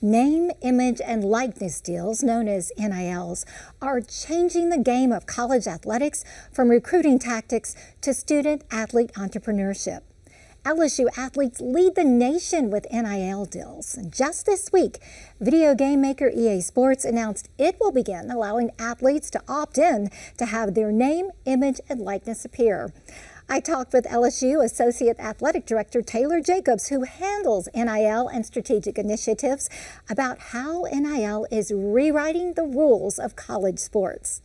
Name, image, and likeness deals, known as NILs, are changing the game of college athletics from recruiting tactics to student-athlete entrepreneurship. LSU athletes lead the nation with NIL deals. And just this week, video game maker EA Sports announced it will begin allowing athletes to opt in to have their name, image, and likeness appear. I talked with LSU Associate Athletic Director Taylor Jacobs, who handles NIL and strategic initiatives, about how NIL is rewriting the rules of college sports.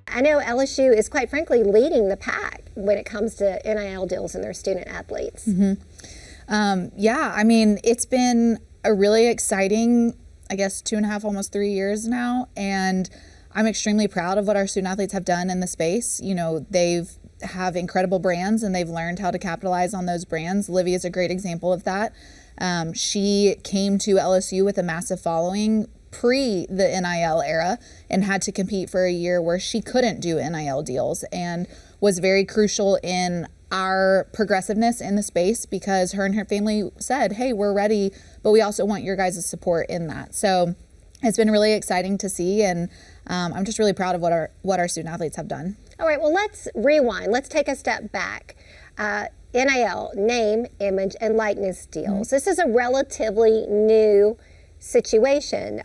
I know LSU is, quite frankly, leading the pack when it comes to NIL deals and their student athletes. Yeah, I mean, it's been a really exciting, I guess, 2.5, almost 3 years now, and I'm extremely proud of what our student athletes have done in the space. You know, have incredible brands and they've learned how to capitalize on those brands. Livy is a great example of that. She came to LSU with a massive following pre the NIL era and had to compete for a year where she couldn't do NIL deals, and was very crucial in our progressiveness in the space because her and her family said, hey, we're ready, but we also want your guys' support in that. So it's been really exciting to see, and I'm just really proud of what our student athletes have done. All right, well, let's rewind. Let's take a step back. NIL, name, image, and likeness deals. This is a relatively new situation.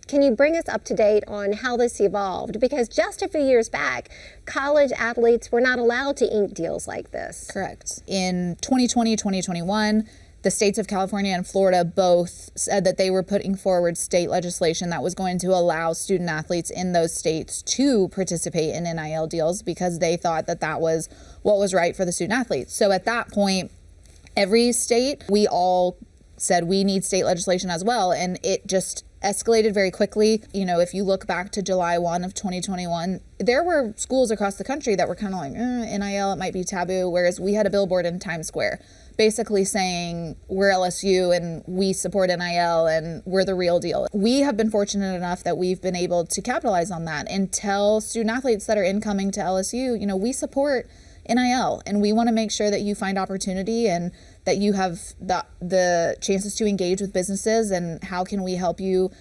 Can you bring us up to date on how this evolved? Because just a few years back, college athletes were not allowed to ink deals like this. Correct. In 2020, 2021, the states of California and Florida both said that they were putting forward state legislation that was going to allow student athletes in those states to participate in NIL deals because they thought that that was what was right for the student athletes. So at that point, every state, we all said we need state legislation as well, and it just escalated very quickly. You know, if you look back to July 1 of 2021, there were schools across the country that were kind of like, NIL, it might be taboo, whereas we had a billboard in Times Square basically saying we're LSU and we support NIL and we're the real deal. We have been fortunate enough that we've been able to capitalize on that and tell student athletes that are incoming to LSU, you know, we support NIL and we want to make sure that you find opportunity and that you have the chances to engage with businesses, and how can we help you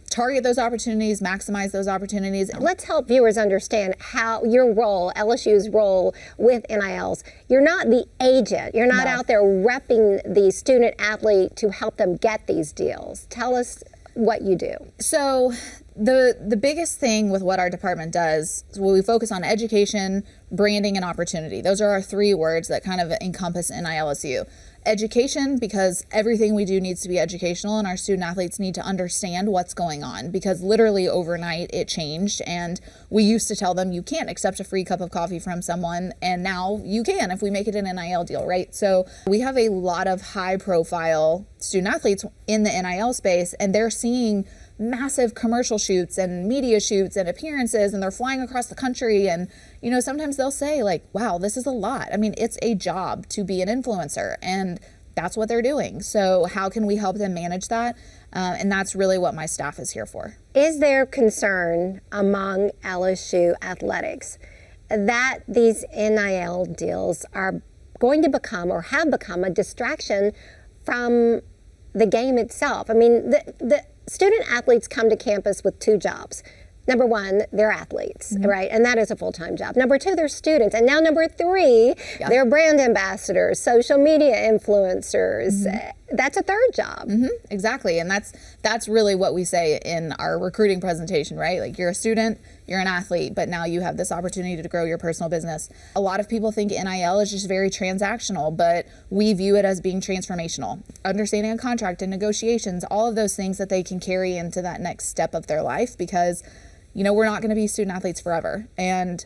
target those opportunities, maximize those opportunities. Let's help viewers understand how your role, LSU's role with NILs. You're not the agent. You're not out there repping the student athlete to help them get these deals. Tell us what you do. So the biggest thing with what our department does is we focus on education, branding, and opportunity. Those are our 3 words that kind of encompass NILSU. Education, because everything we do needs to be educational and our student athletes need to understand what's going on, because literally overnight it changed, and we used to tell them you can't accept a free cup of coffee from someone, and now you can if we make it an NIL deal, right? So we have a lot of high profile student athletes in the NIL space, and they're seeing massive commercial shoots and media shoots and appearances, and they're flying across the country, and you know, sometimes they'll say like, wow, this is a lot. I mean, it's a job to be an influencer, and that's what they're doing. So how can we help them manage that? And that's really what my staff is here for. Is there concern among LSU athletics that these NIL deals are going to become or have become a distraction from the game itself? I mean, the student athletes come to campus with 2 jobs. Number 1, they're athletes, right? And that is a full-time job. Number 2, they're students. And now number 3, they're brand ambassadors, social media influencers. That's a 3rd job. Exactly. And that's really what we say in our recruiting presentation, right? Like, you're a student, you're an athlete, but now you have this opportunity to grow your personal business. A lot of people think NIL is just very transactional, but we view it as being transformational. Understanding a contract and negotiations, all of those things that they can carry into that next step of their life, because you know, we're not going to be student athletes forever. And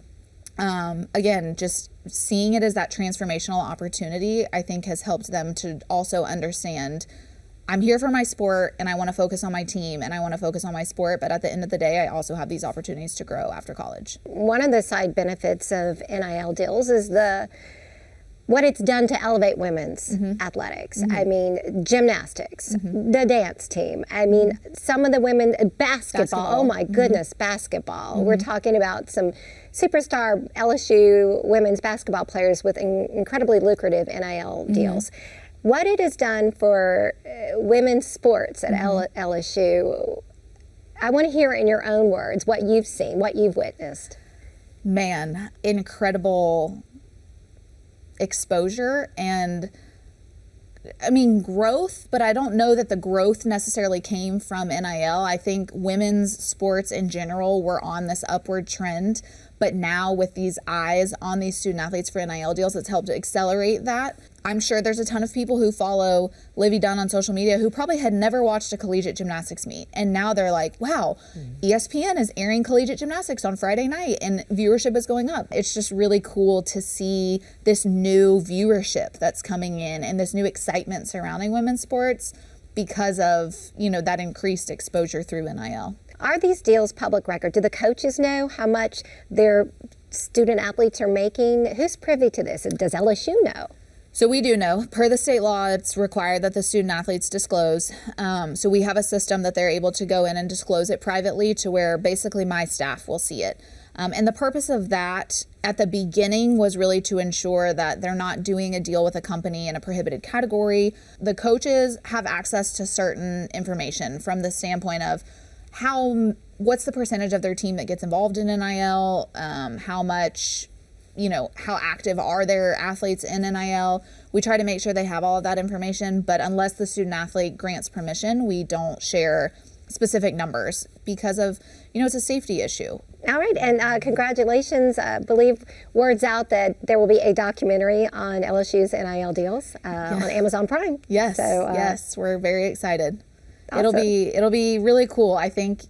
again, just seeing it as that transformational opportunity, I think has helped them to also understand, I'm here for my sport and I want to focus on my team and I want to focus on my sport. But at the end of the day, I also have these opportunities to grow after college. One of the side benefits of NIL deals is what it's done to elevate women's athletics. I mean, gymnastics, the dance team. I mean, some of the women, basketball. Oh my goodness, basketball. We're talking about some superstar LSU women's basketball players with incredibly lucrative NIL deals. What it has done for women's sports at LSU. I want to hear in your own words what you've seen, what you've witnessed. Man, incredible exposure and growth, but I don't know that the growth necessarily came from NIL. I think women's sports in general were on this upward trend, but now with these eyes on these student athletes for NIL deals, it's helped to accelerate that. I'm sure there's a ton of people who follow Livy Dunn on social media who probably had never watched a collegiate gymnastics meet. And now they're like, wow, ESPN is airing collegiate gymnastics on Friday night and viewership is going up. It's just really cool to see this new viewership that's coming in and this new excitement surrounding women's sports because of, that increased exposure through NIL. Are these deals public record? Do the coaches know how much their student athletes are making? Who's privy to this? Does LSU know? So we do know. Per the state law, it's required that the student athletes disclose. So we have a system that they're able to go in and disclose it privately to where basically my staff will see it. And the purpose of that at the beginning was really to ensure that they're not doing a deal with a company in a prohibited category. The coaches have access to certain information from the standpoint of what's the percentage of their team that gets involved in NIL, how much, how active are their athletes in NIL. We try to make sure they have all of that information, but unless the student athlete grants permission, we don't share specific numbers because of, it's a safety issue. All right, and congratulations. I believe word's out that there will be a documentary on LSU's NIL deals on Amazon Prime. Yes, yes, we're very excited. Awesome. It'll be really cool. I think,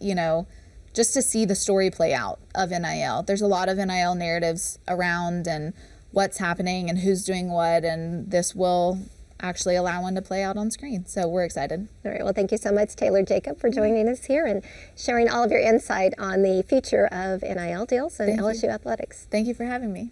just to see the story play out of NIL. There's a lot of NIL narratives around and what's happening and who's doing what, and this will actually allow one to play out on screen. So we're excited. All right. Well, thank you so much, Taylor Jacob, for joining us here and sharing all of your insight on the future of NIL deals and LSU athletics. Thank you for having me.